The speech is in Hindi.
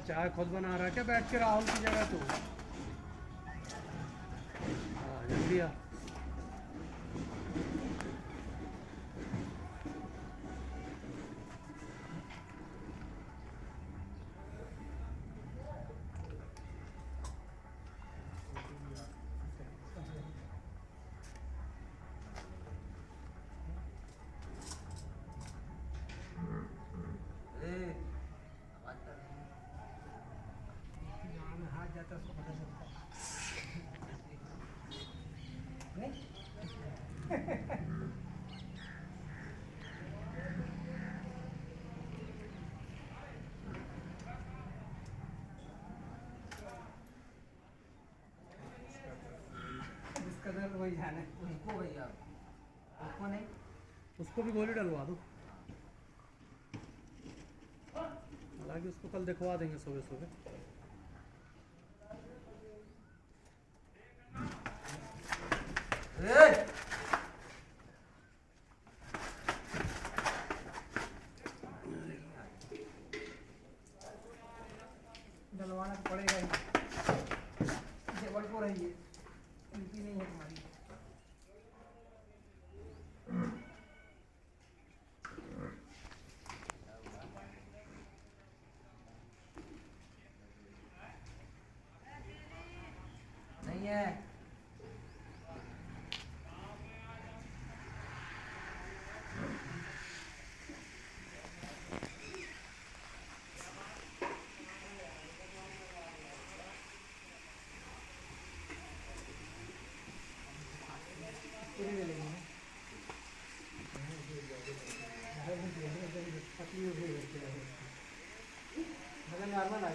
चाय खुद बना रहा है क्या बैठ के राहुल की जगह तू? हाँ जल्दी आ। हाथ जाता है उसको पता चलता है जिसका दर्द वही जाने उसको भैया उसको नहीं उसको भी गोली डलवा दो। हालांकि उसको कल दिखवा देंगे सुबह सुबह। डलवाना पड़ेगा ही जबलपुर है ये यूपी नहीं है तुम्हारी। नहीं है नॉर्मल आ